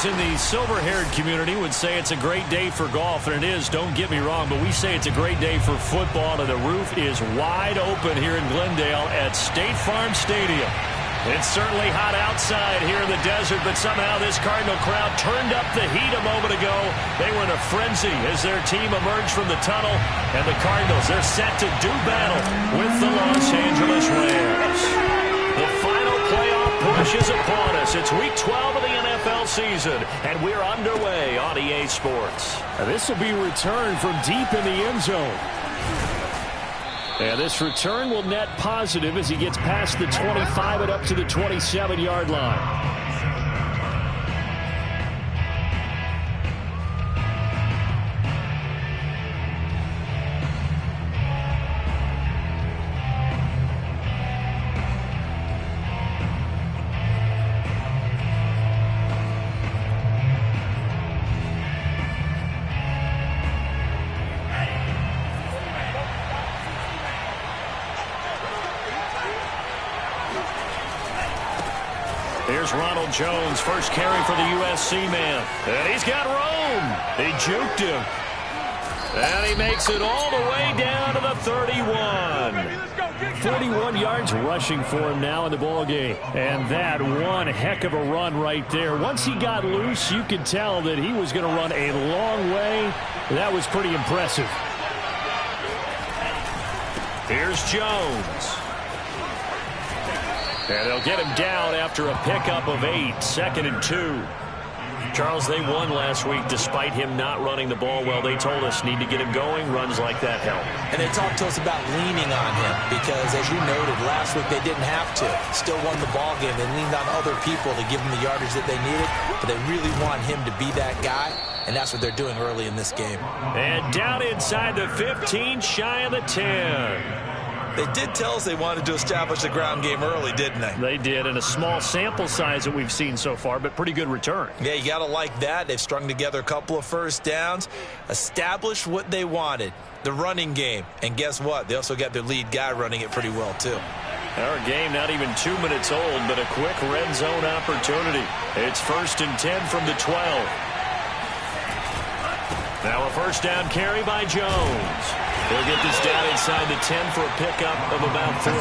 in the silver-haired community would say it's a great day for golf, and it is, don't get me wrong, but we say it's a great day for football, and the roof is wide open here in Glendale at State Farm Stadium. It's certainly hot outside here in the desert, but somehow this Cardinal crowd turned up the heat a moment ago. They were in a frenzy as their team emerged from the tunnel, and the Cardinals, they're set to do battle with the Los Angeles Rams. The final playoff push is upon us. It's Week 12 of the NFL season, and we're underway on EA Sports. This will be returned from deep in the end zone. And this return will net positive as he gets past the 25 and up to the 27-yard line. Here's Ronald Jones, first carry for the USC man. And he's got room. He juked him. And he makes it all the way down to the 31. 41 yards rushing for him now in the ballgame. And that one heck of a run right there. Once he got loose, you could tell that he was going to run a long way. That was pretty impressive. Here's Jones. And they'll get him down after a pickup of 8, 2nd and 2. Charles, they won last week despite him not running the ball well. They told us need to get him going. Runs like that help. And they talked to us about leaning on him because, as you noted, last week they didn't have to. Still won the ball game. They leaned on other people to give them the yardage that they needed, but they really want him to be that guy, and that's what they're doing early in this game. And down inside the 15, shy of the 10. They did tell us they wanted to establish the ground game early, didn't they? They did, and a small sample size that we've seen so far, but pretty good return. Yeah, you got to like that. They've strung together a couple of first downs, established what they wanted, the running game. And guess what? They also got their lead guy running it pretty well, too. Our game not even 2 minutes old, but a quick red zone opportunity. It's 1st and 10 from the 12. Now a first down carry by Jones. He'll get this down inside the 10 for a pickup of about 3.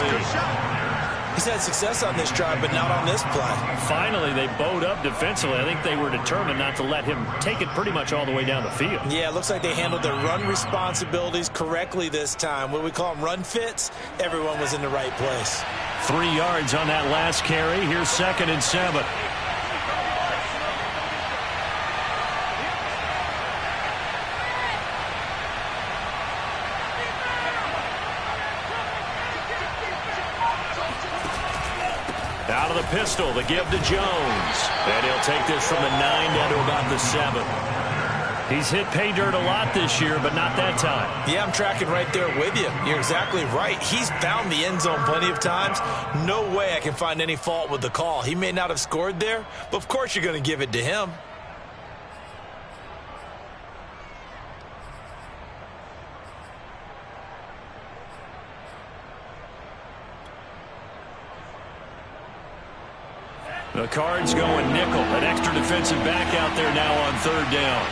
He's had success on this drive, but not on this play. Finally, they bowed up defensively. I think they were determined not to let him take it pretty much all the way down the field. Yeah, it looks like they handled their run responsibilities correctly this time. What we call them run fits, everyone was in the right place. 3 yards on that last carry. Here's 2nd and 7. Out of the pistol, the give to Jones. And he'll take this from the 9 down to about the 7. He's hit pay dirt a lot this year, but not that time. Yeah, I'm tracking right there with you. You're exactly right. He's found the end zone plenty of times. No way I can find any fault with the call. He may not have scored there, but of course you're going to give it to him. The Cards going nickel. An extra defensive back out there now on 3rd down.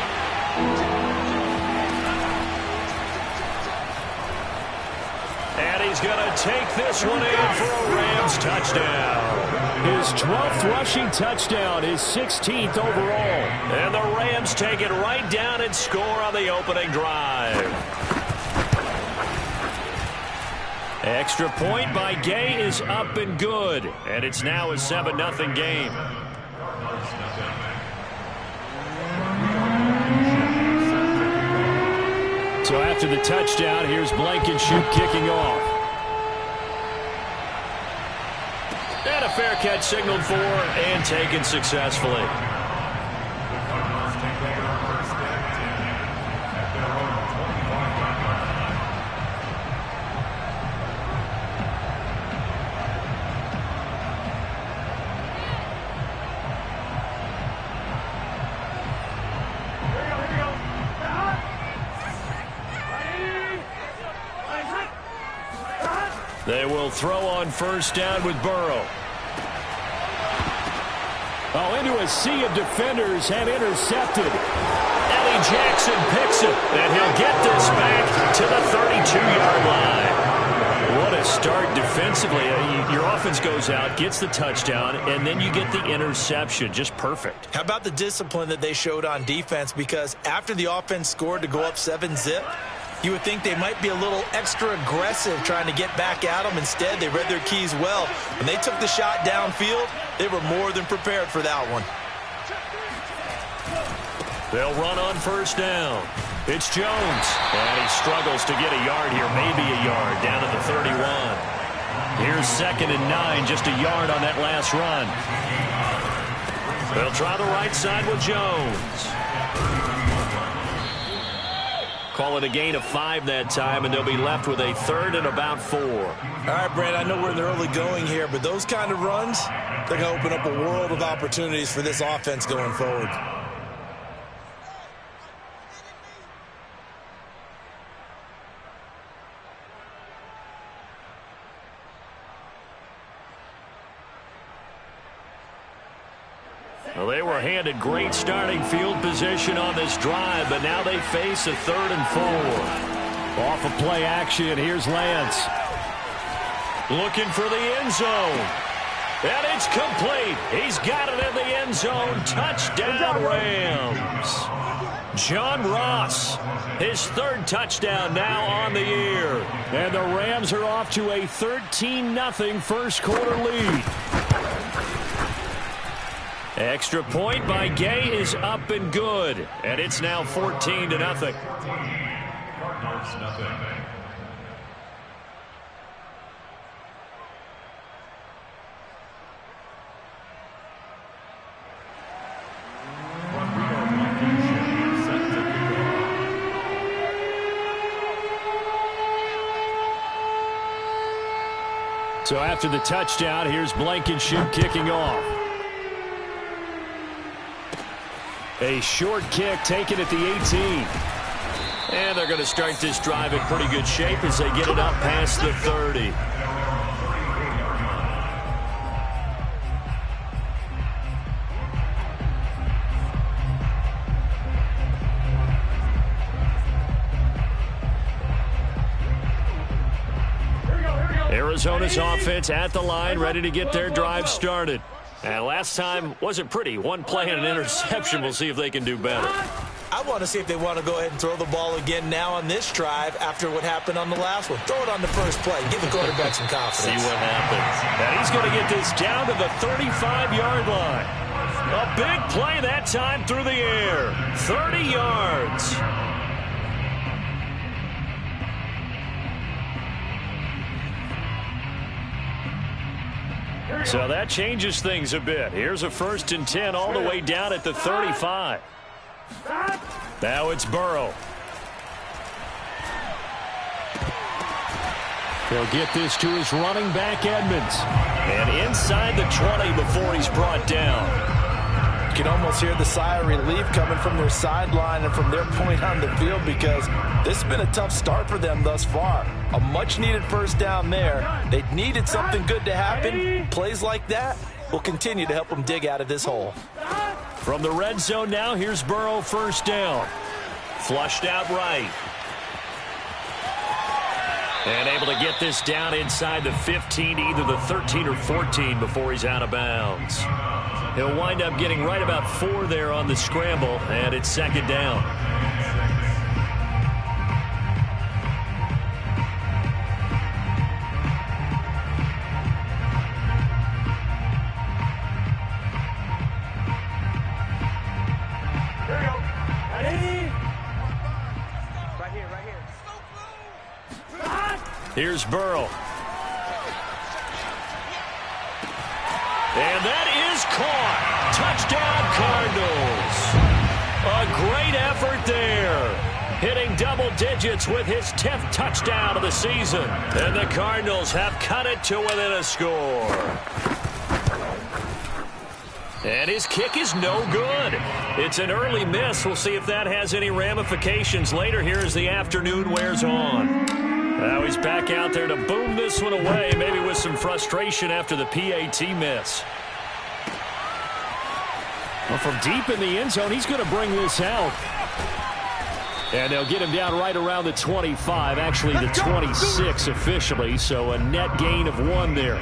And he's going to take this one in for a Rams touchdown. His 12th rushing touchdown, his 16th overall. And the Rams take it right down and score on the opening drive. Extra point by Gay is up and good. And it's now a 7-0 game. So after the touchdown, here's Blankenship kicking off. And a fair catch signaled for and taken successfully. They will throw on 1st down with Burrow. Oh, into a sea of defenders and intercepted. Eddie Jackson picks it, and he'll get this back to the 32-yard line. What a start defensively. Your offense goes out, gets the touchdown, and then you get the interception. Just perfect. How about the discipline that they showed on defense? Because after the offense scored to go up 7-zip, you would think they might be a little extra aggressive trying to get back at them. Instead, they read their keys well. When they took the shot downfield, they were more than prepared for that one. They'll run on first down. It's Jones. And he struggles to get a yard here, maybe a yard, down to the 31. Here's 2nd and 9, just a yard on that last run. They'll try the right side with Jones. Call it a gain of 5 that time, and they'll be left with a 3rd and about 4. All right, Brad, I know we're in the early going here, but those kind of runs, they're going to open up a world of opportunities for this offense going forward. Well, they were handed great starting field position on this drive, but now they face a 3rd and 4. Off of play action, here's Lance. Looking for the end zone. And it's complete. He's got it in the end zone. Touchdown, Rams. John Ross, his 3rd touchdown now on the year. And the Rams are off to a 13-0 first quarter lead. Extra point by Gay is up and good. And it's now 14-0. So after the touchdown, here's Blankenship kicking off. A short kick taken at the 18. And they're going to start this drive in pretty good shape as they get it up past the 30. Arizona's offense at the line, ready to get their drive started. And last time wasn't pretty. One play and an interception. We'll see if they can do better. I want to see if they want to go ahead and throw the ball again now on this drive after what happened on the last one. Throw it on the first play. Give the quarterback some confidence. See what happens. And he's going to get this down to the 35-yard line. A big play that time through the air. 30 yards. So that changes things a bit. Here's a 1st and 10 all the way down at the 35. Now it's Burrow. He'll get this to his running back, Edmonds. And inside the 20 before he's brought down. You can almost hear the sigh of relief coming from their sideline and from their point on the field because this has been a tough start for them thus far. A much-needed first down there. They needed something good to happen. Plays like that will continue to help them dig out of this hole. From the red zone now, here's Burrow, first down. Flushed out right. And able to get this down inside the 15, either the 13 or 14 before he's out of bounds. He'll wind up getting right about 4 there on the scramble, and it's 2nd down. There you go. Ready? Right here. Here's Burrow. And that is caught. Touchdown, Cardinals. A great effort there. Hitting double digits with his 10th touchdown of the season. And the Cardinals have cut it to within a score. And his kick is no good. It's an early miss. We'll see if that has any ramifications later here as the afternoon wears on. Now he's back out there to boom this one away, maybe with some frustration after the PAT miss. Well, from deep in the end zone, he's going to bring this out. And they'll get him down right around the 25, actually the 26 officially, so a net gain of 1 there.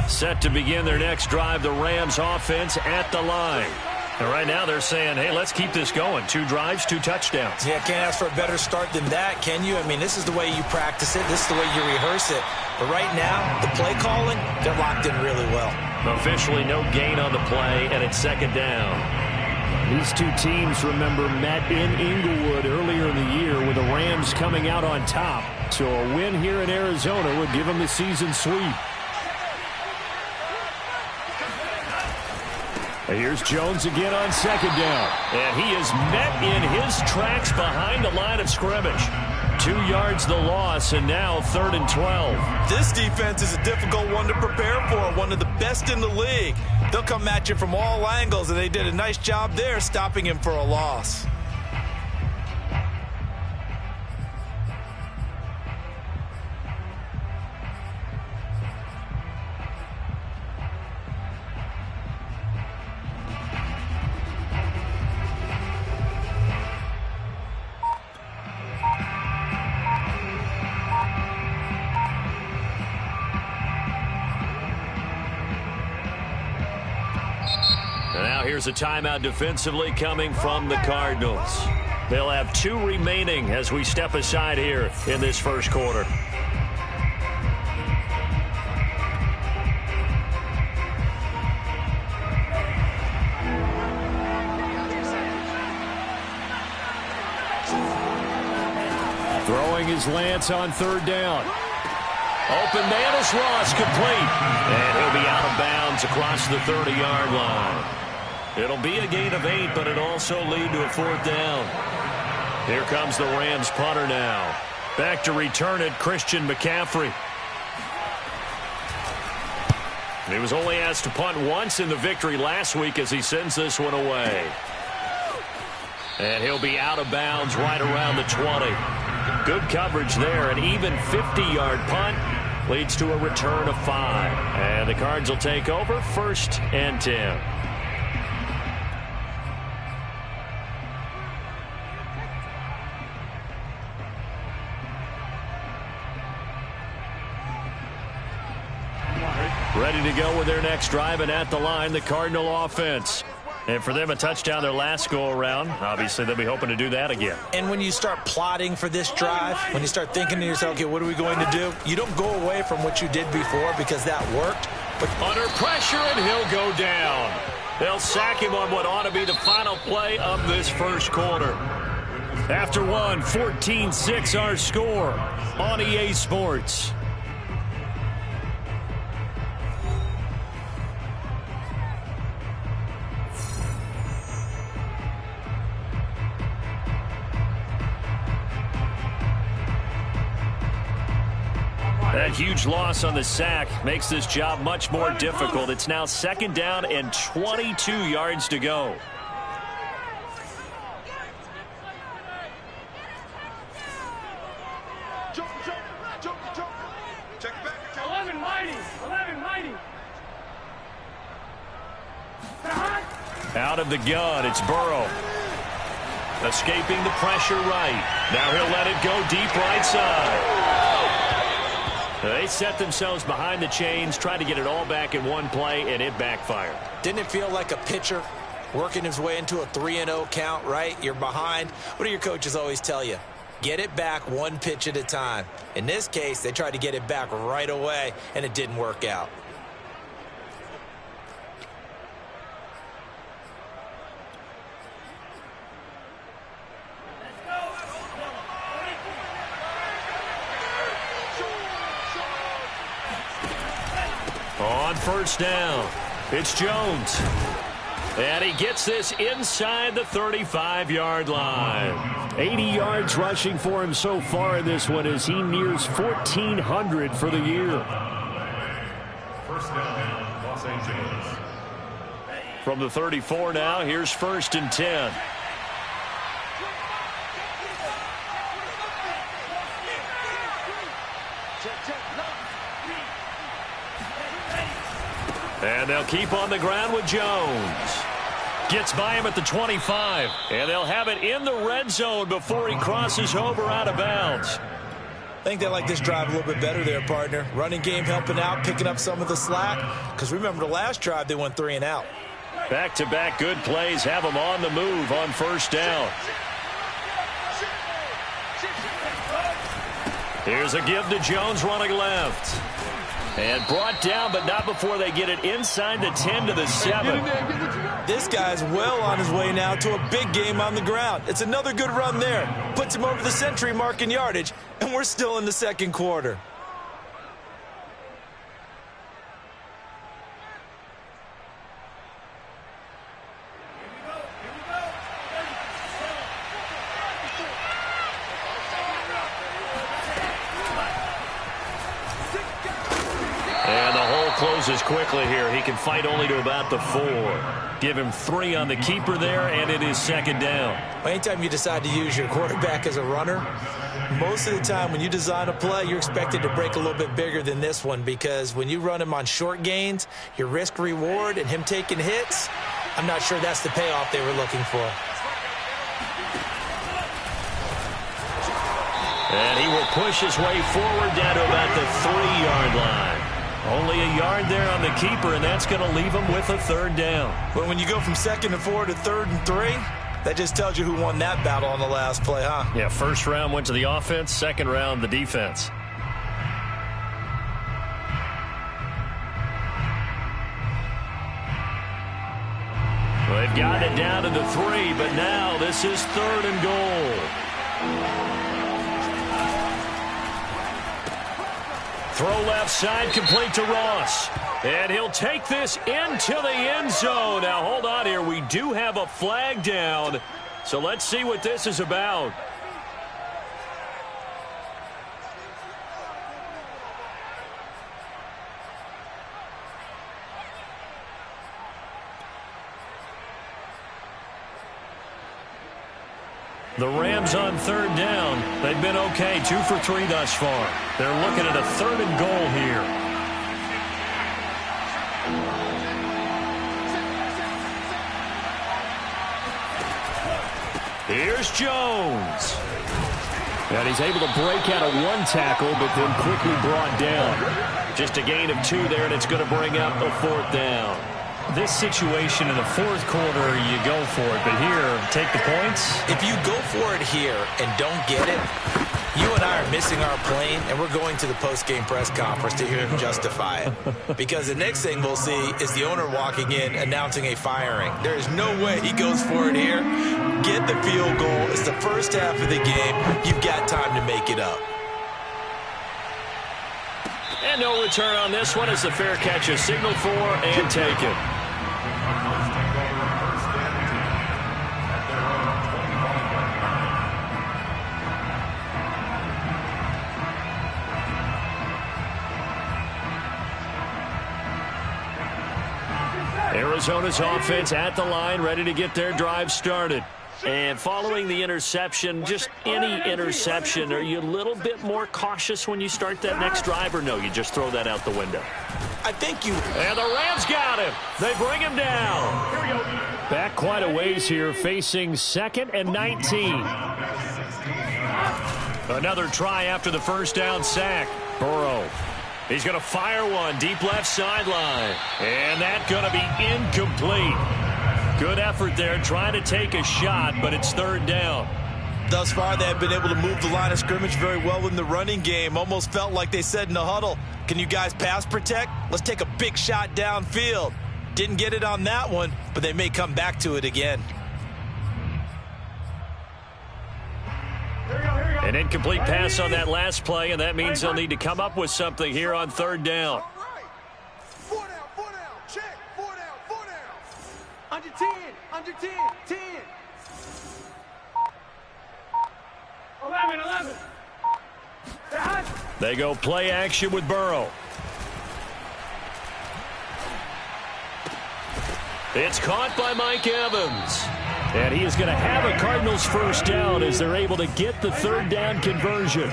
Set to begin their next drive, the Rams offense at the line. And right now they're saying, hey, let's keep this going. 2 drives, 2 touchdowns. Yeah, can't ask for a better start than that, can you? I mean, this is the way you practice it. This is the way you rehearse it. But right now, the play calling, they're locked in really well. Officially no gain on the play, and it's 2nd down. These 2 teams, remember, met in Inglewood earlier in the year with the Rams coming out on top. So a win here in Arizona would give them the season sweep. Here's Jones again on 2nd down. And he is met in his tracks behind the line of scrimmage. 2 yards the loss, and now 3rd and 12. This defense is a difficult one to prepare for, one of the best in the league. They'll come at you from all angles, and they did a nice job there stopping him for a loss. Here's a timeout defensively coming from the Cardinals. They'll have 2 remaining as we step aside here in this first quarter. Throwing his Lance on 3rd down. Open man is Ross, complete. And he'll be out of bounds across the 30-yard line. It'll be a gain of 8, but it'll also lead to a 4th down. Here comes the Rams punter now. Back to return it, Christian McCaffrey. He was only asked to punt once in the victory last week as he sends this one away. And he'll be out of bounds right around the 20. Good coverage there. An even 50-yard punt leads to a return of 5. And the Cards will take over 1st and 10. Ready to go with their next drive, and at the line, the Cardinal offense. And for them, a touchdown their last go-around. Obviously, they'll be hoping to do that again. And when you start plotting for this drive, when you start thinking to yourself, okay, what are we going to do? You don't go away from what you did before because that worked. But under pressure, and he'll go down. They'll sack him on what ought to be the final play of this first quarter. After one, 14-6 our score on EA Sports. That huge loss on the sack makes this job much more difficult. It's now 2nd down and 22 yards to go. Check back. 11 mighty. Out of the gun, it's Burrow. Escaping the pressure right. Now he'll let it go deep right side. They set themselves behind the chains, trying to get it all back in one play, and it backfired. Didn't it feel like a pitcher working his way into a 3-0 count, right? You're behind. What do your coaches always tell you? Get it back 1 pitch at a time. In this case, they tried to get it back right away, and it didn't work out. On 1st down, it's Jones. And he gets this inside the 35-yard line. 80 yards rushing for him so far in this one as he nears 1,400 for the year. 1st down, Los Angeles. From the 34 now, here's 1st and 10. And they'll keep on the ground with Jones. Gets by him at the 25. And they'll have it in the red zone before he crosses over out of bounds. I think they like this drive a little bit better there, partner. Running game helping out, picking up some of the slack. Because remember, the last drive, they went 3 and out. Back-to-back good plays have them on the move on first down. Here's a give to Jones running left. And brought down, but not before they get it inside the 10 to the 7. This guy's well on his way now to a big game on the ground. It's another good run there. Puts him over the century mark in yardage, and we're still in the second quarter. Closes quickly here. He can fight only to about the 4. Give him 3 on the keeper there, and it is second down. Anytime you decide to use your quarterback as a runner, most of the time when you design a play, you're expected to break a little bit bigger than this one, because when you run him on short gains, your risk-reward and him taking hits, I'm not sure that's the payoff they were looking for. And he will push his way forward down to about the 3-yard line. Only a yard there on the keeper, and that's going to leave him with a third down. But when you go from 2nd and 4 to 3rd and 3, that just tells you who won that battle on the last play, huh? Yeah, first round went to the offense, second round the defense. Well, they've gotten it down to the 3, but now this is 3rd and goal. Throw left side, complete to Ross. And he'll take this into the end zone. Now, hold on here. We do have a flag down. So let's see what this is about. The Rams on 3rd down. They've been okay, 2 for 3 thus far. They're looking at a 3rd and goal here. Here's Jones. And he's able to break out of 1 tackle, but then quickly brought down. Just a gain of 2 there, and it's going to bring up a 4th down. This situation in the 4th quarter, you go for it. But here, take the points. If you go for it here and don't get it, you and I are missing our plane, and we're going to the post-game press conference to hear him justify it. Because the next thing we'll see is the owner walking in announcing a firing. There is no way he goes for it here. Get the field goal. It's the first half of the game. You've got time to make it up. And no return on this one as the fair catch is signaled for and taken. Arizona's offense at the line, ready to get their drive started. And following the interception, just any interception, are you a little bit more cautious when you start that next drive, or no, you just throw that out the window? I think you... And the Rams got him. They bring him down. Here we go. Back quite a ways here, facing 2nd and 19. Another try after the first down sack. Burrow. He's going to fire one deep left sideline. And that's going to be incomplete. Good effort there, trying to take a shot, but it's 3rd down. Thus far, they have been able to move the line of scrimmage very well in the running game. Almost felt like they said in the huddle, can you guys pass protect? Let's take a big shot downfield. Didn't get it on that one, but they may come back to it again. An incomplete pass on that last play, and that means they'll need to come up with something here on 3rd down. Under 10, under 10, 10. 11. They go play action with Burrow. It's caught by Mike Evans. And he is going to have a Cardinals first down as they're able to get the 3rd down conversion.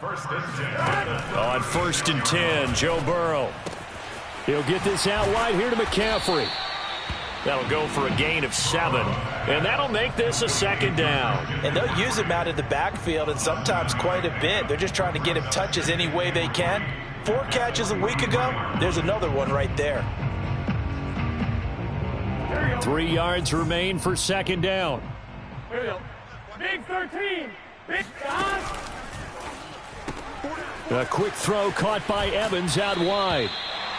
First and 10. On 1st and 10, Joe Burrow. He'll get this out wide here to McCaffrey. That'll go for a gain of 7, and that'll make this a 2nd down. And they'll use him out of the backfield, and sometimes quite a bit. They're just trying to get him touches any way they can. 4 catches a week ago, there's another one right there. 3 yards remain for 2nd down. Big 13. Big John. A quick throw caught by Evans out wide.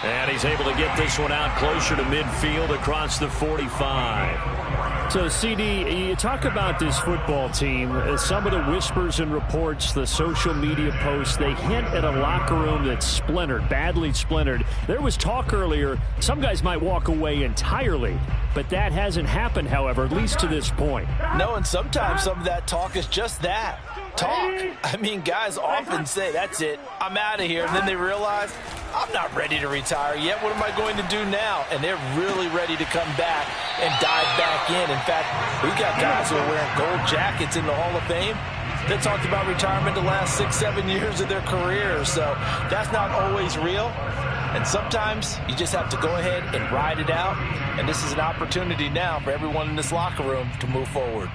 And he's able to get this one out closer to midfield across the 45. So, CD, you talk about this football team. Some of the whispers and reports, the social media posts, they hint at a locker room that's splintered, badly splintered. There was talk earlier, some guys might walk away entirely. But that hasn't happened, however, at least to this point. No, and sometimes some of that talk is just that. Talk. I mean, guys often say, that's it, I'm out of here. And then they realize, I'm not ready to retire yet. What am I going to do now? And they're really ready to come back and dive back in. In fact, we've got guys who are wearing gold jackets in the Hall of Fame that talked about retirement the last 6-7 years of their careers. So that's not always real. And sometimes you just have to go ahead and ride it out. And this is an opportunity now for everyone in this locker room to move forward.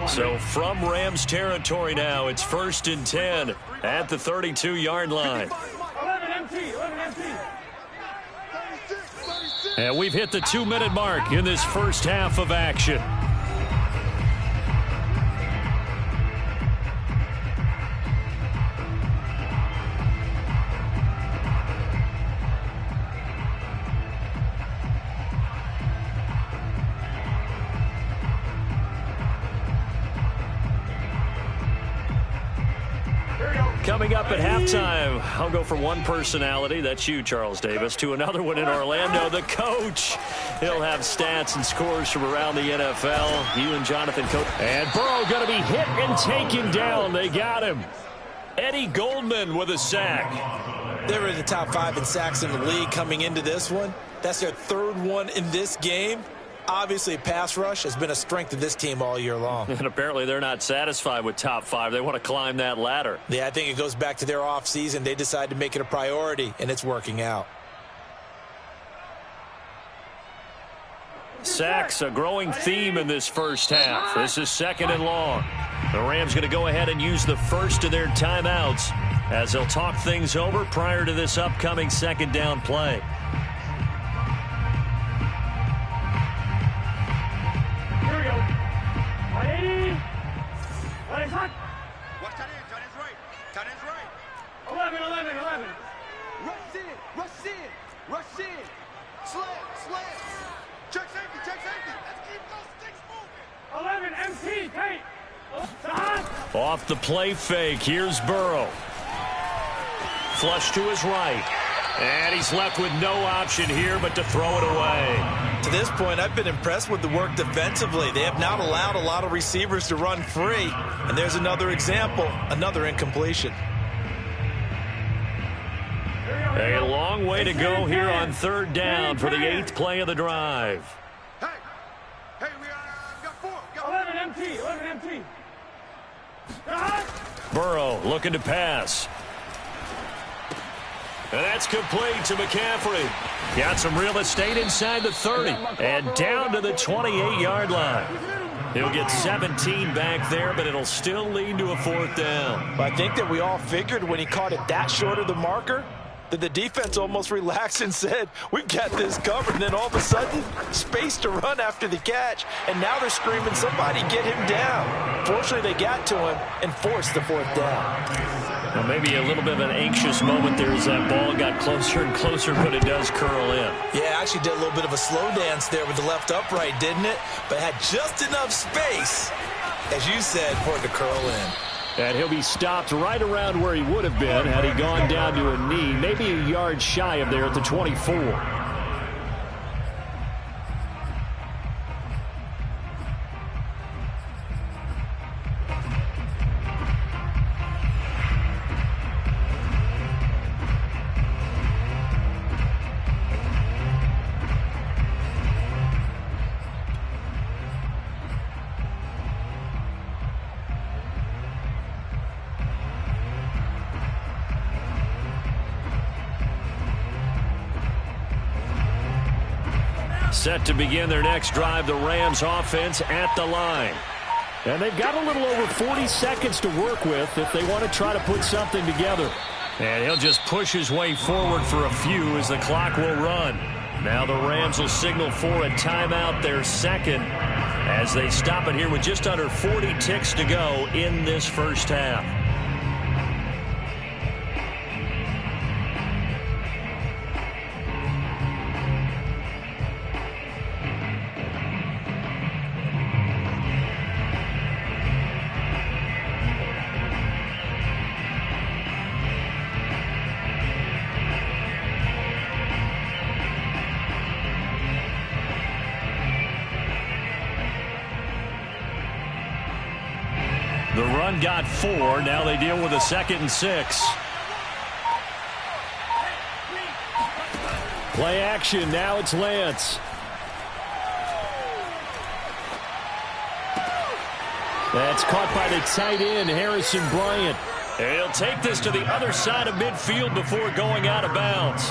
So from Rams territory now, it's 1st and 10 at the 32-yard line. 11 empty. 11 empty. And we've hit the 2-minute mark in this first half of action. Coming up at halftime, I'll go from one personality, that's you, Charles Davis, to another one in Orlando, the coach. He'll have stats and scores from around the NFL. You and Jonathan Coach. And Burrow going to be hit and taken down. They got him. Eddie Goldman with a sack. They were in the top 5 in sacks in the league coming into this one. That's their 3rd one in this game. Obviously, pass rush has been a strength of this team all year long. And apparently they're not satisfied with top 5. They want to climb that ladder. Yeah, I think it goes back to their offseason. They decided to make it a priority, and it's working out. Sacks, a growing theme in this first half. This is 2nd and long. The Rams going to go ahead and use the first of their timeouts as they'll talk things over prior to this upcoming 2nd down play. Watch tight end. Tight end's right. Tight end's right. 11. Rush in. Rush in. Slant. Check safety. Let's keep those sticks moving. 11 empty. Hey. Off the play fake. Here's Burrow. Flush to his right. And he's left with no option here but to throw it away. To this point, I've been impressed with the work defensively. They have not allowed a lot of receivers to run free. And there's another example, another incompletion. A long way to go here on 3rd down for the 8th play of the drive. Hey, we got 4. 11 empty. Burrow looking to pass. And that's complete to McCaffrey. Got some real estate inside the 30 and down to the 28-yard line. He'll get 17 back there, but it'll still lead to a 4th down. But I think that we all figured when he caught it that short of the marker that the defense almost relaxed and said, we've got this covered. And then all of a sudden, space to run after the catch. And now they're screaming, somebody get him down. Fortunately, they got to him and forced the 4th down. Well, maybe a little bit of an anxious moment there as that ball got closer and closer, but it does curl in. Yeah, actually did a little bit of a slow dance there with the left upright, didn't it? But had just enough space, as you said, for it to curl in. And he'll be stopped right around where he would have been had he gone down to a knee, maybe a yard shy of there at the 24. Set to begin their next drive, the Rams offense at the line. And they've got a little over 40 seconds to work with if they want to try to put something together. And he'll just push his way forward for a few as the clock will run. Now the Rams will signal for a timeout, their second, as they stop it here with just under 40 ticks to go in this first half. The run got 4. Now they deal with a 2nd and 6. Play action. Now it's Lance. That's caught by the tight end, Harrison Bryant. And he'll take this to the other side of midfield before going out of bounds.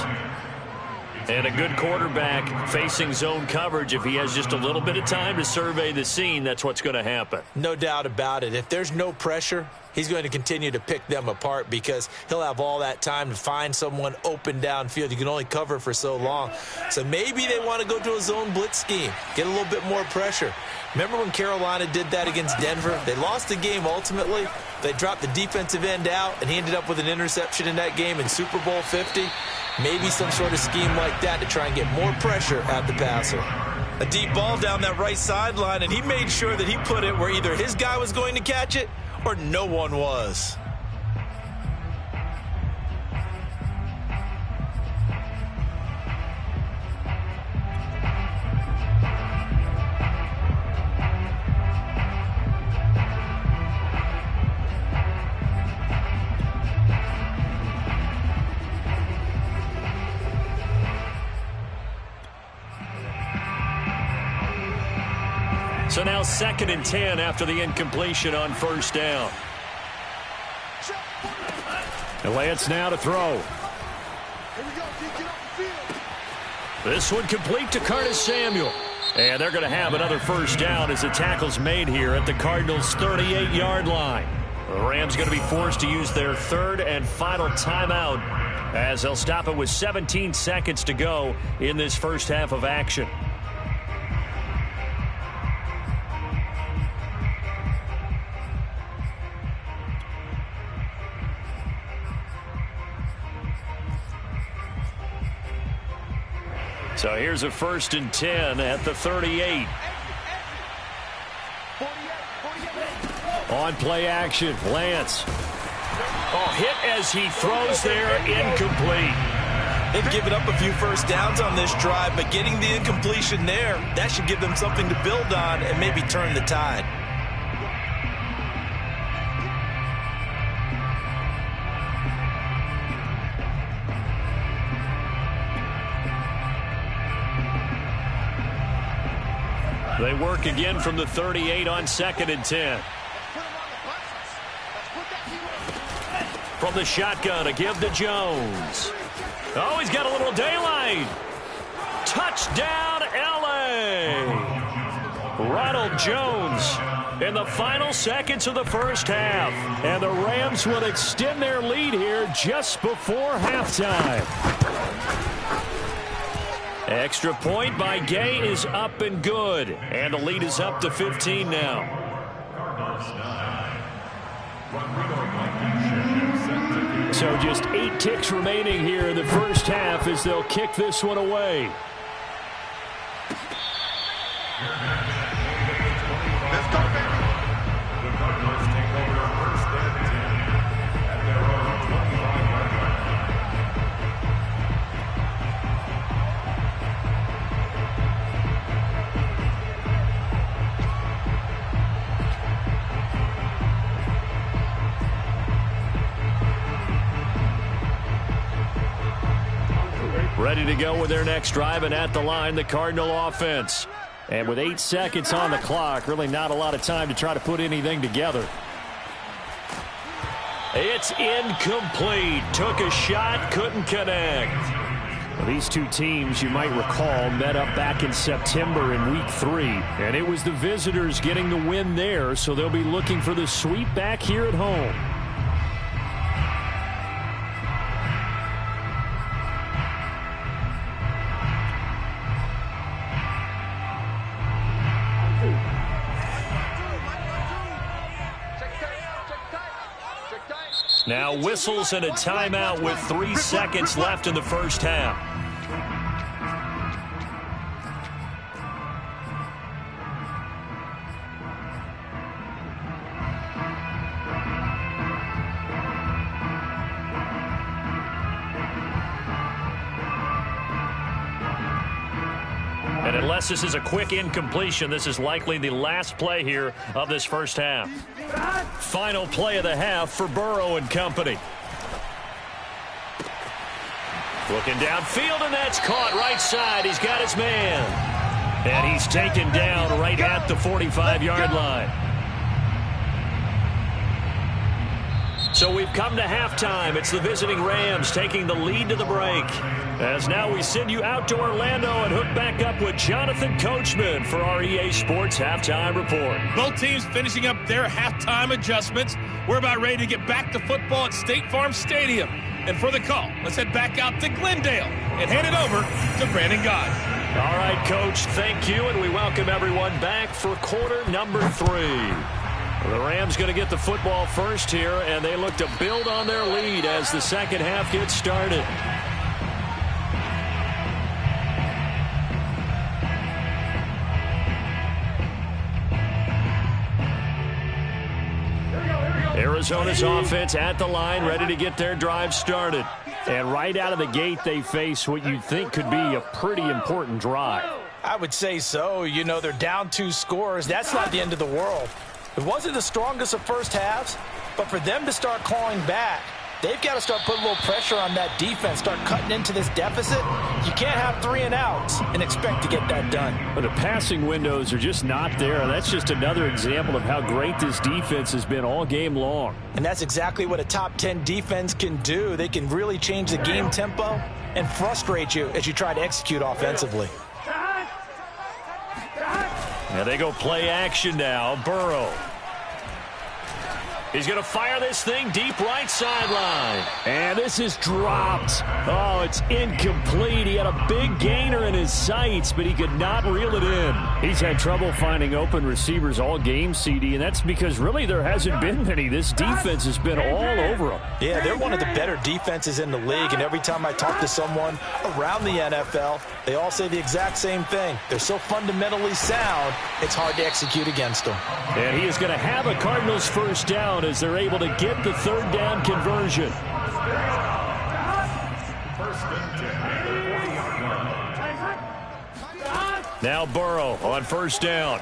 And a good quarterback facing zone coverage. If he has just a little bit of time to survey the scene, that's what's going to happen. No doubt about it. If there's no pressure, he's going to continue to pick them apart because he'll have all that time to find someone open downfield. You can only cover for so long. So maybe they want to go to a zone blitz scheme, get a little bit more pressure. Remember when Carolina did that against Denver? They lost the game ultimately. They dropped the defensive end out, and he ended up with an interception in that game in Super Bowl 50. Maybe some sort of scheme like that to try and get more pressure at the passer. A deep ball down that right sideline, and he made sure that he put it where either his guy was going to catch it or no one was. So now 2nd and 10 after the incompletion on first down. And Lance now to throw. This one complete to Curtis Samuel. And they're going to have another first down as the tackle's made here at the Cardinals' 38-yard line. The Rams going to be forced to use their 3rd and final timeout as they'll stop it with 17 seconds to go in this first half of action. So here's a 1st and 10 at the 38. On play action, Lance. Oh, hit as he throws there, incomplete. They've given up a few first downs on this drive, but getting the incompletion there, that should give them something to build on and maybe turn the tide. They work again from the 38 on 2nd and 10. From the shotgun, a give to Jones. Oh, he's got a little daylight. Touchdown, L.A. Ronald Jones in the final seconds of the first half. And the Rams will extend their lead here just before halftime. Extra point by Gay is up and good. And the lead is up to 15 now. So just 8 ticks remaining here in the first half as they'll kick this one away. Let's go, baby. The Cardinals take over 1st and 10 at their own 25-yard line. Ready to go with their next drive, and at the line, the Cardinal offense. And with 8 seconds on the clock, really not a lot of time to try to put anything together. It's incomplete. Took a shot, couldn't connect. Well, these two teams, you might recall, met up back in September in Week 3. And it was the visitors getting the win there, so they'll be looking for the sweep back here at home. Now whistles and a timeout with 3 seconds left in the first half. And unless this is a quick incompletion, this is likely the last play here of this first half. Final play of the half for Burrow and company. Looking downfield, and that's caught right side. He's got his man. And he's taken down right at the 45-yard line. So we've come to halftime. It's the visiting Rams taking the lead to the break. As now we send you out to Orlando and hook back up with Jonathan Coachman for our EA Sports Halftime Report. Both teams finishing up their halftime adjustments. We're about ready to get back to football at State Farm Stadium. And for the call, let's head back out to Glendale and hand it over to Brandon God. All right, Coach, thank you, and we welcome everyone back for quarter number 3. The Rams going to get the football first here, and they look to build on their lead as the second half gets started. Arizona's offense at the line, ready to get their drive started. And right out of the gate, they face what you'd think could be a pretty important drive. I would say so. You know, they're down 2 scores. That's not the end of the world. It wasn't the strongest of first halves, but for them to start clawing back, they've got to start putting a little pressure on that defense, start cutting into this deficit. You can't have 3 and outs and expect to get that done. But the passing windows are just not there. That's just another example of how great this defense has been all game long. And that's exactly what a top 10 defense can do. They can really change the game tempo and frustrate you as you try to execute offensively. And they go play action now. Burrow. He's going to fire this thing deep right sideline. And this is dropped. Oh, it's incomplete. He had a big gainer in his sights, but he could not reel it in. He's had trouble finding open receivers all game, CD, and that's because really there hasn't been many. This defense has been all over them. Yeah, they're one of the better defenses in the league, and every time I talk to someone around the NFL, they all say the exact same thing. They're so fundamentally sound, it's hard to execute against them. And he is going to have a Cardinals first down as they're able to get the third down conversion. Now Burrow on first down.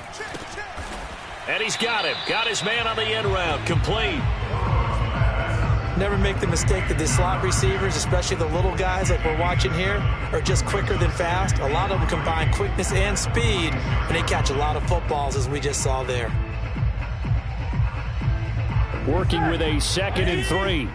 And he's got him. Got his man on the end route. Complete. Never make the mistake that the slot receivers, especially the little guys like we're watching here, are just quicker than fast. A lot of them combine quickness and speed, and they catch a lot of footballs, as we just saw there. Working with a 2nd and 3.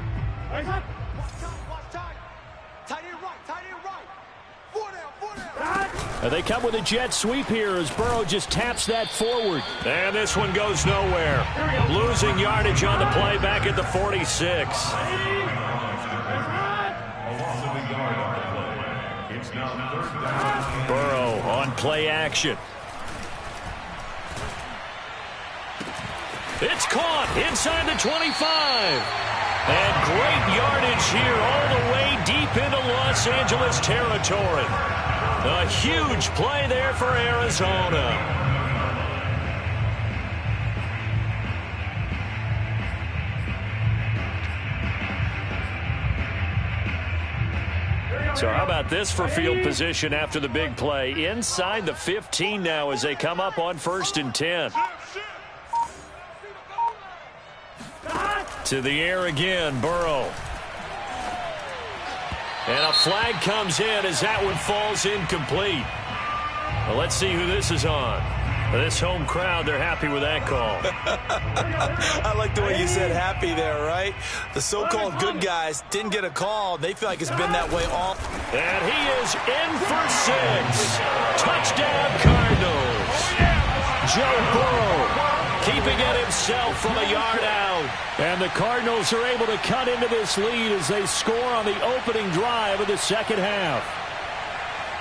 They come with a jet sweep here as Burrow just taps that forward. And this one goes nowhere. Losing yardage on the play back at the 46. Burrow on play action. It's caught inside the 25. And great yardage here all the way deep into Los Angeles territory. A huge play there for Arizona. So how about this for field position after the big play? Inside the 15 now as they come up on 1st and 10. To the air again, Burrow. And a flag comes in as that one falls incomplete. Well, let's see who this is on. This home crowd, they're happy with that call. I like the way you said happy there, right? The so-called good guys didn't get a call. They feel like it's been that way all. And he is in for 6. Touchdown, Cardinals. Joe Burrow keeping it himself from a yard out. And the Cardinals are able to cut into this lead as they score on the opening drive of the second half.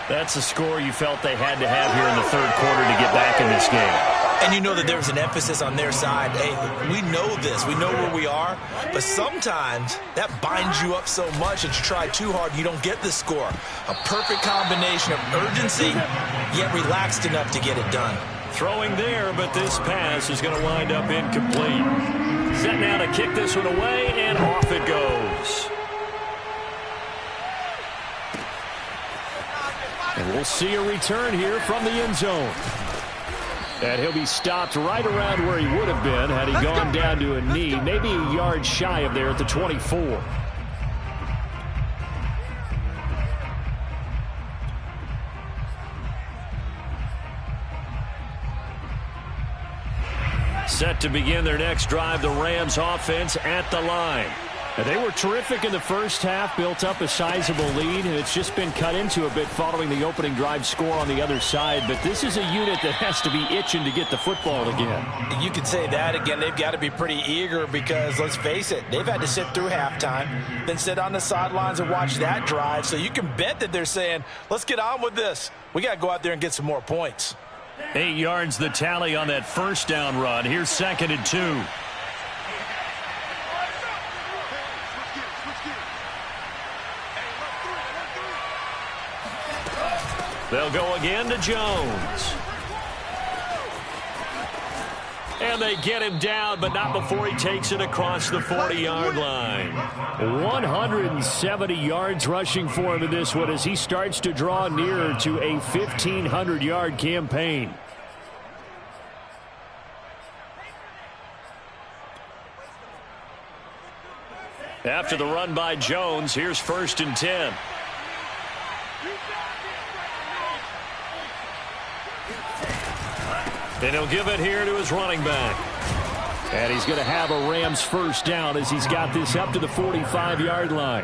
That's a score you felt they had to have here in the third quarter to get back in this game. And you know that there's an emphasis on their side. Hey, we know this. We know where we are. But sometimes that binds you up so much that you try too hard, you don't get the score. A perfect combination of urgency, yet relaxed enough to get it done. Throwing there, but this pass is going to wind up incomplete. Set now to kick this one away, and off it goes. And we'll see a return here from the end zone. And he'll be stopped right around where he would have been had he gone down to a knee, maybe a yard shy of there at the 24. Set to begin their next drive, the Rams offense at the line. And they were terrific in the first half, built up a sizable lead, and it's just been cut into a bit following the opening drive score on the other side. But this is a unit that has to be itching to get the football again. You could say that again. They've got to be pretty eager because, let's face it, they've had to sit through halftime, then sit on the sidelines and watch that drive. So you can bet that they're saying, let's get on with this. We got to go out there and get some more points. 8 yards the tally on that first down run. Here's 2nd and 2. They'll go again to Jones. And they get him down, but not before he takes it across the 40-yard line. 170 yards rushing for him in this one as he starts to draw nearer to a 1,500-yard campaign. After the run by Jones, here's 1st and 10. And he'll give it here to his running back. And he's going to have a Rams first down as he's got this up to the 45-yard line.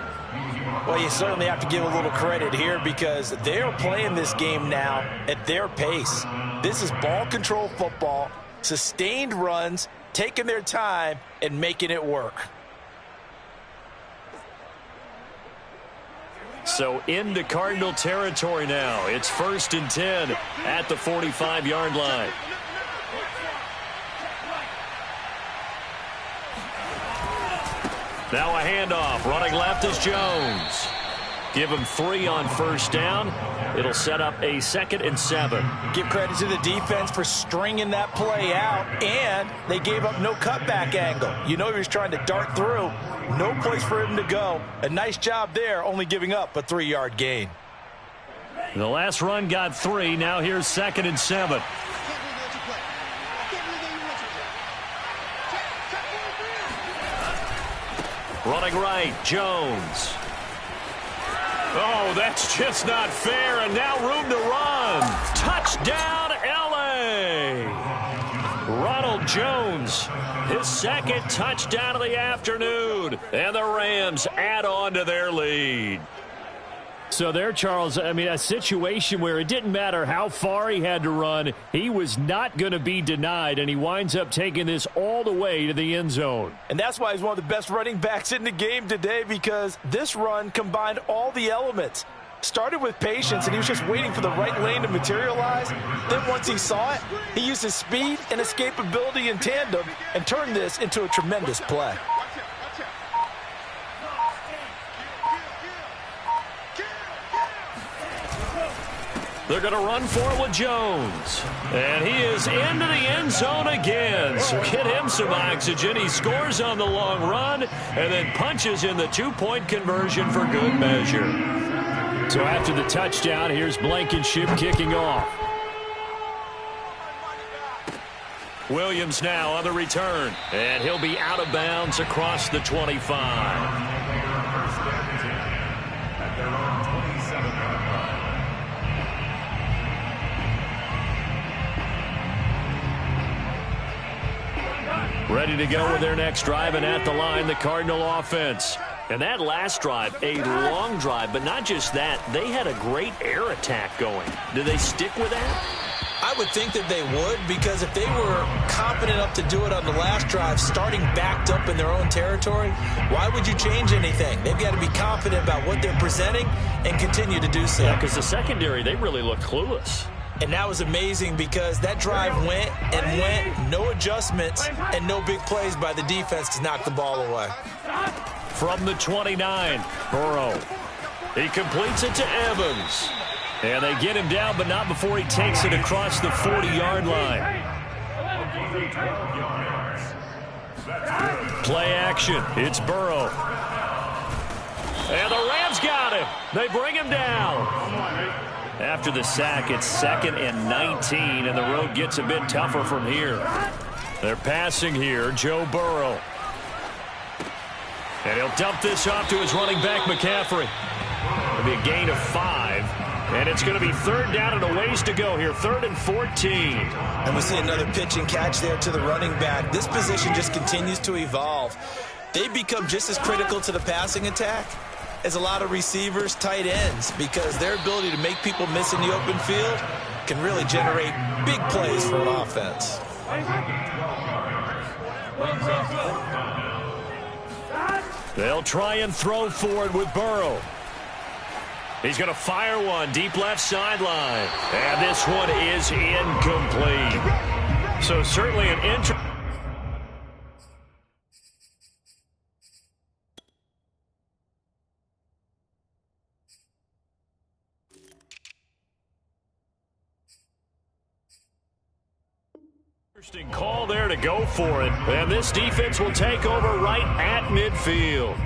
Well, you certainly have to give a little credit here because they're playing this game now at their pace. This is ball control football, sustained runs, taking their time, and making it work. So into Cardinal territory now. It's 1st and 10 at the 45-yard line. Now a handoff. Running left is Jones. Give him 3 on first down. It'll set up a 2nd and 7. Give credit to the defense for stringing that play out, and they gave up no cutback angle. You know he was trying to dart through. No place for him to go. A nice job there, only giving up a 3-yard gain. The last run got 3. Now here's 2nd and 7. Running right, Jones. Oh, that's just not fair, and now room to run. Touchdown, L.A. Ronald Jones, his 2nd touchdown of the afternoon, and the Rams add on to their lead. So there, Charles, I mean, a situation where it didn't matter how far he had to run, he was not going to be denied, and he winds up taking this all the way to the end zone. And that's why he's one of the best running backs in the game today, because this run combined all the elements. Started with patience, and he was just waiting for the right lane to materialize. Then once he saw it, he used his speed and escapability in tandem and turned this into a tremendous play. They're going to run for it with Jones. And he is into the end zone again. So get him some oxygen. He scores on the long run and then punches in the 2-point conversion for good measure. So after the touchdown, here's Blankenship kicking off. Williams now on the return. And he'll be out of bounds across the 25. Ready to go with their next drive, and at the line, the Cardinal offense. And that last drive, a long drive, but not just that. They had a great air attack going. Do they stick with that? I would think that they would, because if they were confident enough to do it on the last drive, starting backed up in their own territory, why would you change anything? They've got to be confident about what they're presenting and continue to do so. Yeah, because the secondary, they really looked clueless. And that was amazing because that drive went and went, no adjustments and no big plays by the defense to knock the ball away. From the 29, Burrow. He completes it to Evans. And they get him down, but not before he takes it across the 40-yard line. Play action. It's Burrow. And the Rams got him. They bring him down. After the sack, it's 2nd and 19, and the road gets a bit tougher from here. They're passing here, Joe Burrow. And he'll dump this off to his running back, McCaffrey. It'll be a gain of 5. And it's going to be 3rd down and a ways to go here. 3rd and 14. And we see another pitch and catch there to the running back. This position just continues to evolve. They become just as critical to the passing attack as a lot of receivers, tight ends, because their ability to make people miss in the open field can really generate big plays for an offense. They'll try and throw for it with Burrow. He's going to fire one deep left sideline. And this one is incomplete. So certainly an interesting call there to go for it. And this defense will take over right at midfield.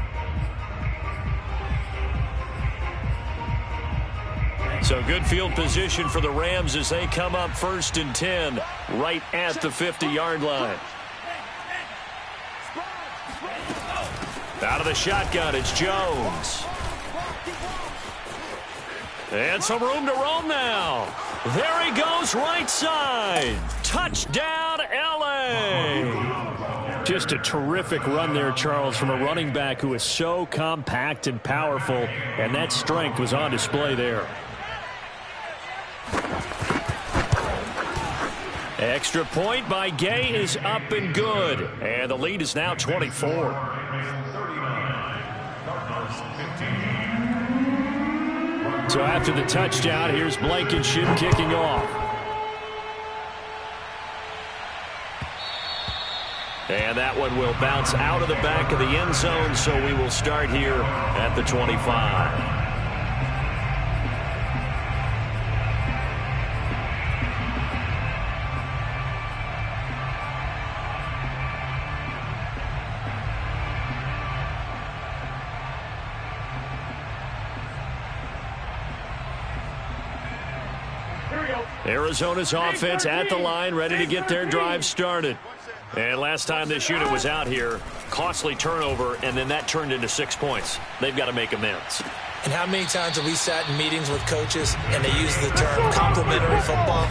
So good field position for the Rams as they come up 1st and 10 right at the 50-yard line. Out of the shotgun, it's Jones. And some room to roam now. There he goes, right side. Touchdown, L.A. Just a terrific run there, Charles, from a running back who is so compact and powerful, and that strength was on display there. Extra point by Gay is up and good. And the lead is now 24. So after the touchdown, here's Blankenship kicking off. And that one will bounce out of the back of the end zone, so we will start here at the 25. Arizona's offense at the line, ready to get their drive started. And last time this unit was out here, costly turnover, and then that turned into 6 points. They've got to make amends. And how many times have we sat in meetings with coaches and they use the term complementary football?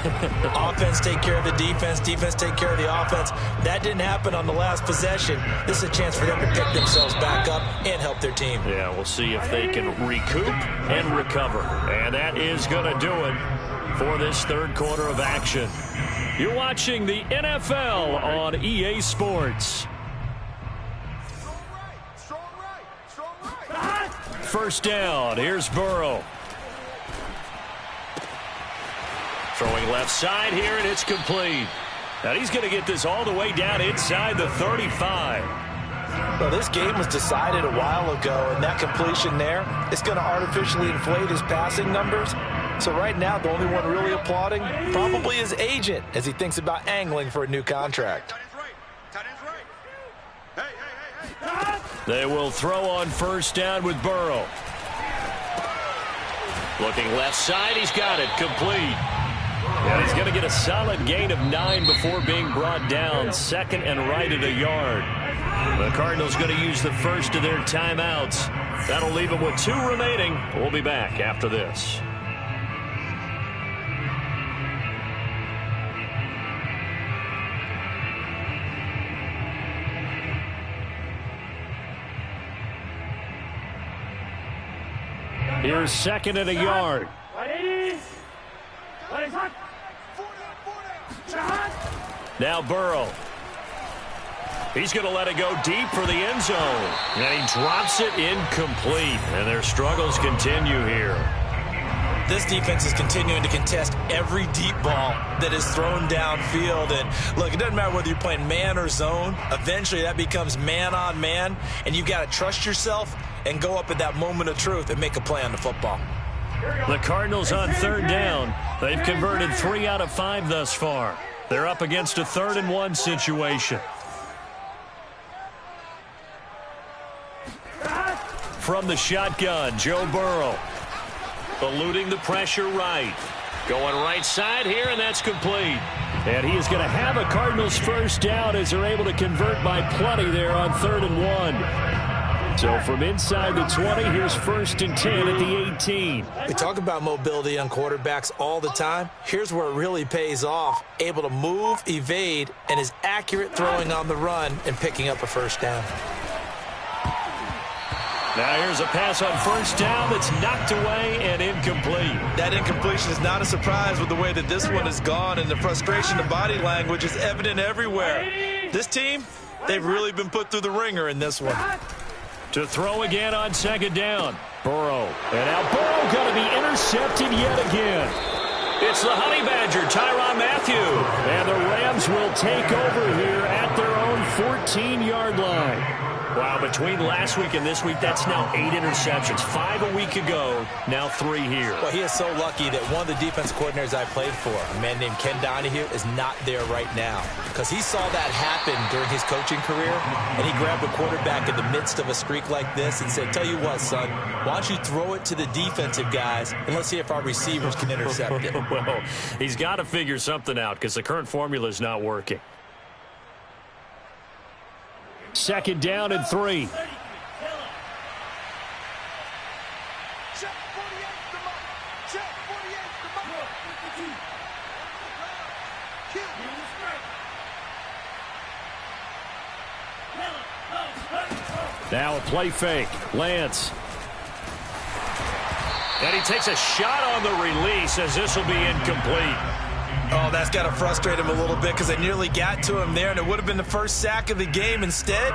Offense take care of the defense, defense take care of the offense. That didn't happen on the last possession. This is a chance for them to pick themselves back up and help their team. Yeah, we'll see if they can recoup and recover. And that is going to do it for this 3rd quarter of action. You're watching the NFL on EA Sports. First down, here's Burrow. Throwing left side here, and it's complete. Now he's going to get this all the way down inside the 35. Well, this game was decided a while ago, and that completion there is going to artificially inflate his passing numbers. So right now, the only one really applauding probably his agent as he thinks about angling for a new contract. They will throw on first down with Burrow. Looking left side, he's got it, complete. And he's going to get a solid gain of 9 before being brought down. 2nd and right at a yard. The Cardinals going to use the first of their timeouts. That'll leave them with 2 remaining. We'll be back after this. First, second, and a yard. Now Burrow. He's going to let it go deep for the end zone. And he drops it incomplete. And their struggles continue here. This defense is continuing to contest every deep ball that is thrown downfield. And look, it doesn't matter whether you're playing man or zone. Eventually that becomes man on man. And you've got to trust yourself and go up at that moment of truth and make a play on the football. The Cardinals on third down. They've converted 3 out of 5 thus far. They're up against a 3rd and 1 situation. From the shotgun, Joe Burrow. Eluding the pressure right. Going right side here, and that's complete. And he is going to have a Cardinals first down as they're able to convert by plenty there on 3rd and 1. So from inside the 20, here's 1st and 10 at the 18. We talk about mobility on quarterbacks all the time. Here's where it really pays off. Able to move, evade, and is accurate throwing on the run and picking up a first down. Now here's a pass on first down that's knocked away and incomplete. That incompletion is not a surprise with the way that this one has gone, and the frustration, the body language is evident everywhere. This team, they've really been put through the ringer in this one. To throw again on 2nd down. Burrow. And now Burrow going to be intercepted yet again. It's the Honey Badger, Tyrann Mathieu. And the Rams will take over here at their own 14-yard line. Wow, between last week and this week, that's now 8 interceptions. 5 a week ago, now 3 here. Well, he is so lucky that one of the defense coordinators I played for, a man named Ken Donahue, is not there right now. Because he saw that happen during his coaching career, and he grabbed a quarterback in the midst of a streak like this and said, tell you what, son, why don't you throw it to the defensive guys, and let's see if our receivers can intercept it. Well, he's got to figure something out because the current formula is not working. 2nd down and 3. Now a play fake. Lance. And he takes a shot on the release as this will be incomplete. Oh, that's got to frustrate him a little bit because they nearly got to him there, and it would have been the first sack of the game. Instead,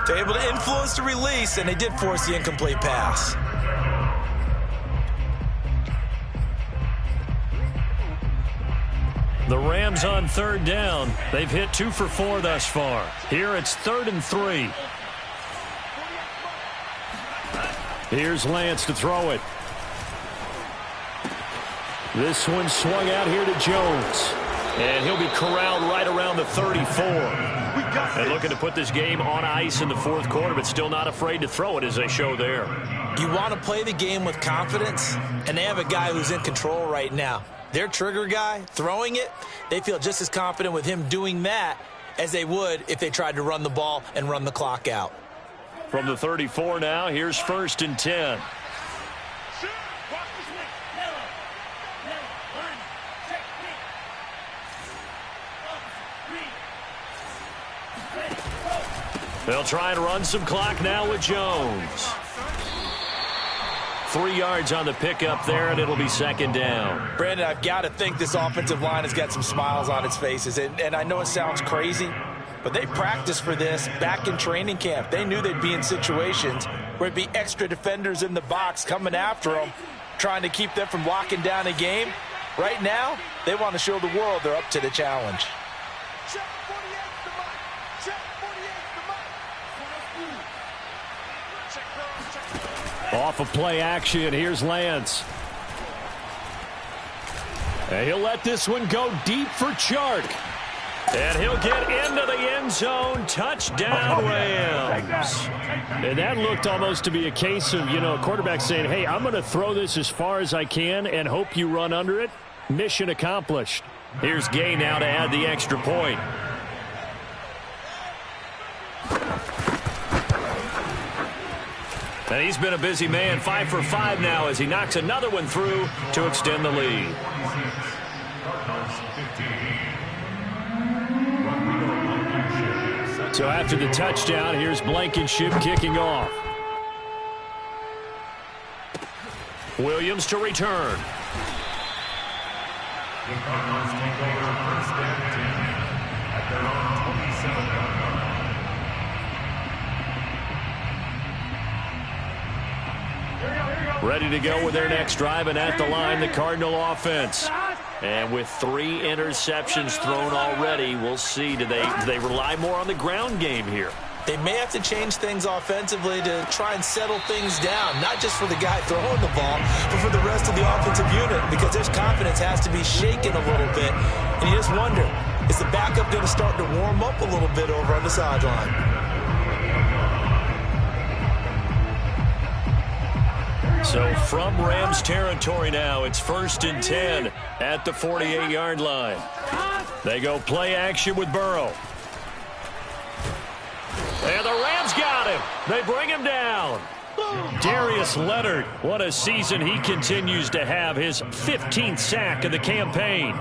they're able to influence the release, and they did force the incomplete pass. The Rams on 3rd down. They've hit 2 for 4 thus far. Here it's 3rd and 3. Here's Lance to throw it. This one swung out here to Jones. And he'll be corralled right around the 34. And looking to put this game on ice in the 4th quarter, but still not afraid to throw it as they show there. You want to play the game with confidence, and they have a guy who's in control right now. Their trigger guy, throwing it, they feel just as confident with him doing that as they would if they tried to run the ball and run the clock out. From the 34 now, here's 1st and 10. They'll try and run some clock now with Jones. 3 yards on the pickup there, and it'll be 2nd down. Brandon, I've got to think this offensive line has got some smiles on its faces. And I know it sounds crazy, but they practiced for this back in training camp. They knew they'd be in situations where it'd be extra defenders in the box coming after them, trying to keep them from locking down a game. Right now, they want to show the world they're up to the challenge. Off of play action, here's Lance. And he'll let this one go deep for Chark. And he'll get into the end zone. Touchdown, Rams. And that looked almost to be a case of, a quarterback saying, hey, I'm going to throw this as far as I can and hope you run under it. Mission accomplished. Here's Gay now to add the extra point. And he's been a busy man, 5 for 5 now as he knocks another one through to extend the lead. So after the touchdown, here's Blankenship kicking off. Williams to return. The Cardinals take over first and 10 at their own 27-yard line. Ready to go with their next drive, and at the line, the Cardinal offense. And with 3 interceptions thrown already, we'll see. Do they rely more on the ground game here? They may have to change things offensively to try and settle things down, not just for the guy throwing the ball, but for the rest of the offensive unit, because their confidence has to be shaken a little bit. And you just wonder, is the backup going to start to warm up a little bit over on the sideline? So from Rams territory now, it's 1st and 10 at the 48-yard line. They go play action with Burrow. And the Rams got him. They bring him down. Darius Leonard, what a season he continues to have. His 15th sack of the campaign.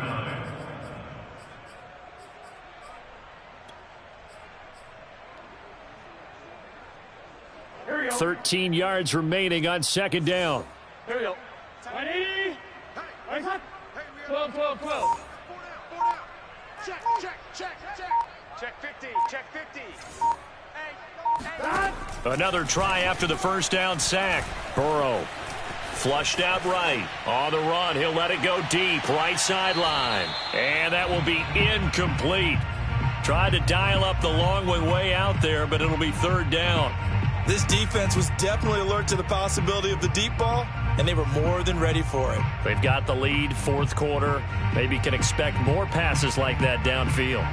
Here we go. 13 yards remaining on 2nd down. Here we go. 20. 12, 12, 12. Check, check, check, check. Check 50, check 50. Another try after the first down sack. Burrow flushed out right. On the run, he'll let it go deep. Right sideline. And that will be incomplete. Tried to dial up the long one way out there, but it'll be 3rd down. This defense was definitely alert to the possibility of the deep ball, and they were more than ready for it. They've got the lead, 4th quarter. Maybe can expect more passes like that downfield.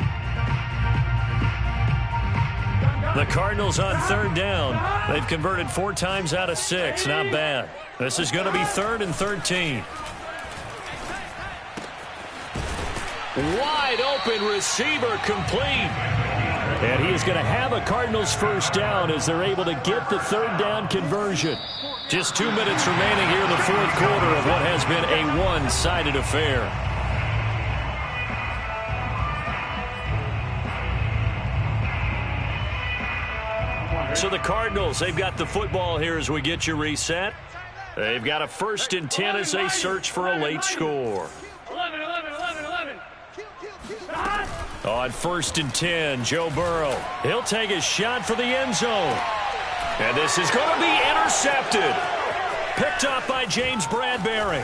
The Cardinals on 3rd down. They've converted 4 times out of 6. Not bad. This is going to be 3rd and 13. Wide open receiver complete. And he is going to have a Cardinals first down as they're able to get the 3rd down conversion. Just 2 minutes remaining here in the 4th quarter of what has been a one-sided affair. So the Cardinals, they've got the football here as we get you reset. They've got a 1st and 10 as they search for a late score. 11. On 1st and 10, Joe Burrow. He'll take a shot for the end zone. And this is going to be intercepted. Picked up by James Bradbury.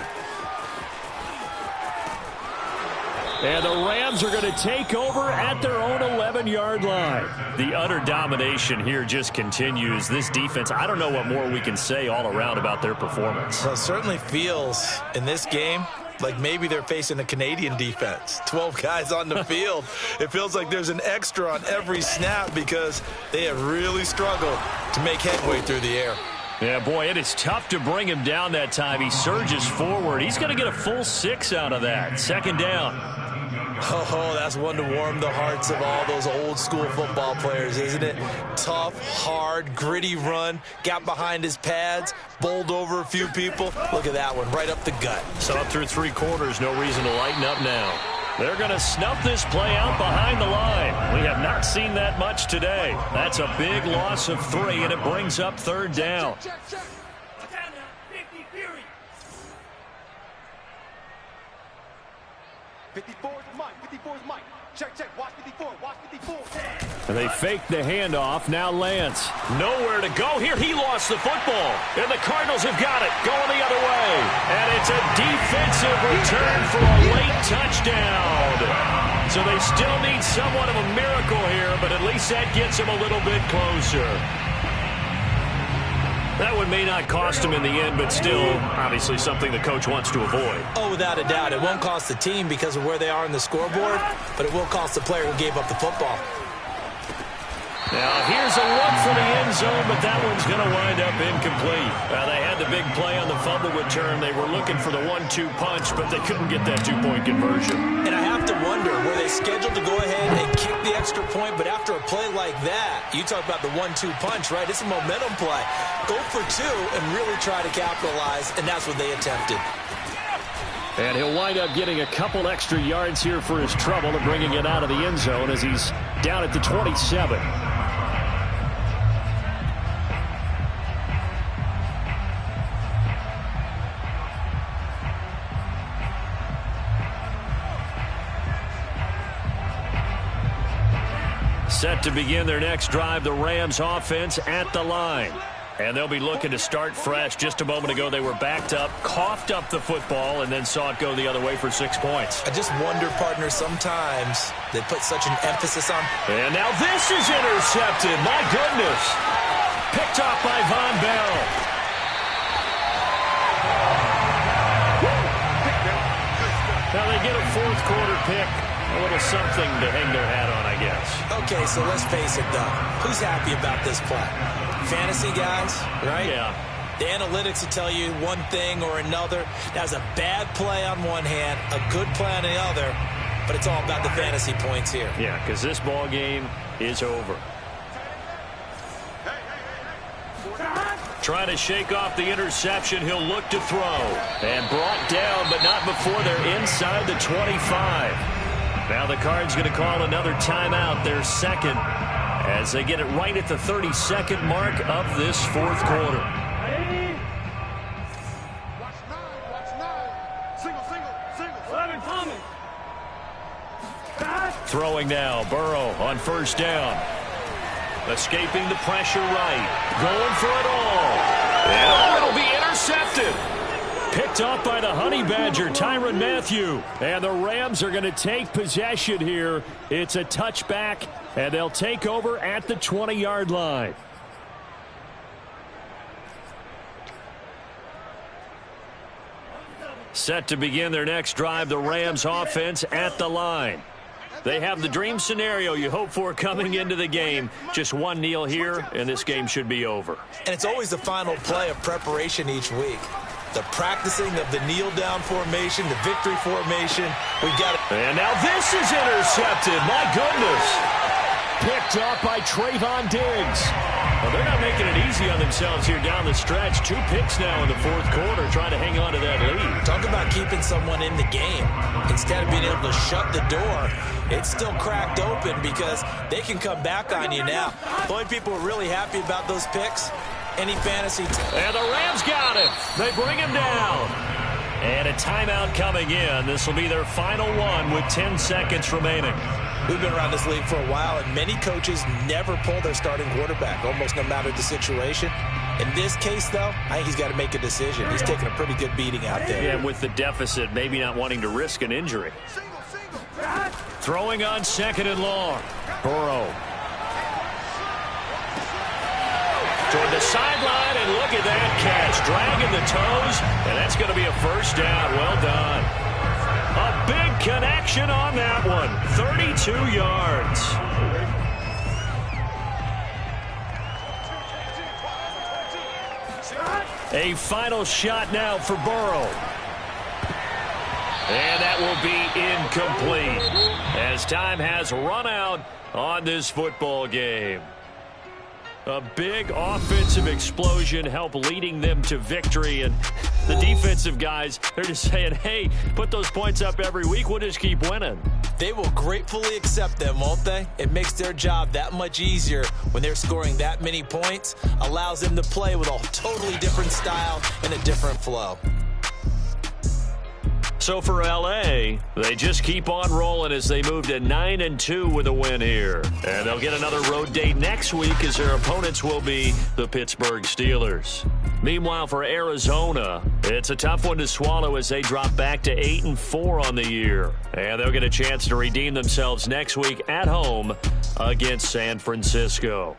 And the Rams are going to take over at their own 11-yard line. The utter domination here just continues. This defense, I don't know what more we can say all around about their performance. Well, it certainly feels in this game like maybe they're facing a Canadian defense. 12 guys on the field. It feels like there's an extra on every snap because they have really struggled to make headway through the air. Yeah, boy, it is tough to bring him down that time. He surges forward. He's going to get a full 6 out of that. 2nd down. Oh, that's one to warm the hearts of all those old school football players, isn't it? Tough, hard, gritty run, got behind his pads, bowled over a few people. Look at that one, right up the gut. So up through 3 quarters, no reason to lighten up now. They're going to snuff this play out behind the line. We have not seen that much today. That's a big loss of 3, and it brings up 3rd down. 54 is Mike. 54 is Mike. Check, check. Watch 54. Watch 54. And they fake the handoff. Now Lance. Nowhere to go here. He lost the football. And the Cardinals have got it. Going the other way. And it's a defensive return for a late touchdown. So they still need somewhat of a miracle here, but at least that gets them a little bit closer. That one may not cost him in the end, but still, obviously, something the coach wants to avoid. Oh, without a doubt. It won't cost the team because of where they are in the scoreboard, but it will cost the player who gave up the football. Now, here's a look for the end zone, but that one's going to wind up incomplete. They had the big play on the fumble return. They were looking for the 1-2 punch, but they couldn't get that 2-point conversion. And I have to wonder, were they scheduled to go ahead and kick the extra point, but after a play like that, you talk about the 1-2 punch, right? It's a momentum play. Go for 2 and really try to capitalize, and that's what they attempted. And he'll wind up getting a couple extra yards here for his trouble and bringing it out of the end zone as he's down at the 27. Set to begin their next drive, the Rams offense at the line. And they'll be looking to start fresh. Just a moment ago, they were backed up, coughed up the football, and then saw it go the other way for 6 points. I just wonder, partner, sometimes they put such an emphasis on. And now this is intercepted. My goodness. Picked off by Von Bell. Now they get a fourth quarter pick. A little something to hang their hat on, I guess. Okay, so let's face it, though. Who's happy about this play? Fantasy guys, right? Yeah. The analytics will tell you one thing or another. That's a bad play on one hand, a good play on the other, but it's all about the fantasy points here. Yeah, because this ball game is over. Trying to shake off the interception. He'll look to throw. And brought down, but not before they're inside the 25. Now the Cards going to call another timeout, their second, as they get it right at the 32nd mark of this fourth quarter. Watch nine. Single. 11 coming. Throwing now, Burrow on first down. Escaping the pressure right. Going for it all. And it'll be intercepted. Picked off by the Honey Badger, Tyrann Mathieu. And the Rams are going to take possession here. It's a touchback, and they'll take over at the 20-yard line. Set to begin their next drive, the Rams offense at the line. They have the dream scenario you hope for coming into the game. Just one kneel here, and this game should be over. And it's always the final play of preparation each week. The practicing of the kneel-down formation, the victory formation. We got it. And now this is intercepted. My goodness. Picked off by Trayvon Diggs. Well, they're not making it easy on themselves here down the stretch. 2 picks now in the fourth quarter, trying to hang on to that lead. Talk about keeping someone in the game. Instead of being able to shut the door, it's still cracked open because they can come back on you now. The only people who are really happy about those picks, any fantasy team. And the Rams got him. They bring him down. And a timeout coming in. This will be their final one with 10 seconds remaining. We've been around this league for a while, and many coaches never pull their starting quarterback, almost no matter the situation. In this case, though, I think he's got to make a decision. He's taking a pretty good beating out there. Yeah, with the deficit, maybe not wanting to risk an injury. Throwing on second and long. Burrow. Toward the sideline, and look at that catch. Dragging the toes, and that's going to be a first down. Well done. A big connection on that one. 32 yards. A final shot now for Burrow. And that will be incomplete as time has run out on this football game. A big offensive explosion helped leading them to victory. And the defensive guys, they're just saying, hey, put those points up every week. We'll just keep winning. They will gratefully accept them, won't they? It makes their job that much easier when they're scoring that many points. Allows them to play with a totally different style and a different flow. So for L.A., they just keep on rolling as they move to 9-2 with a win here. And they'll get another road date next week as their opponents will be the Pittsburgh Steelers. Meanwhile, for Arizona, it's a tough one to swallow as they drop back to 8-4 on the year. And they'll get a chance to redeem themselves next week at home against San Francisco.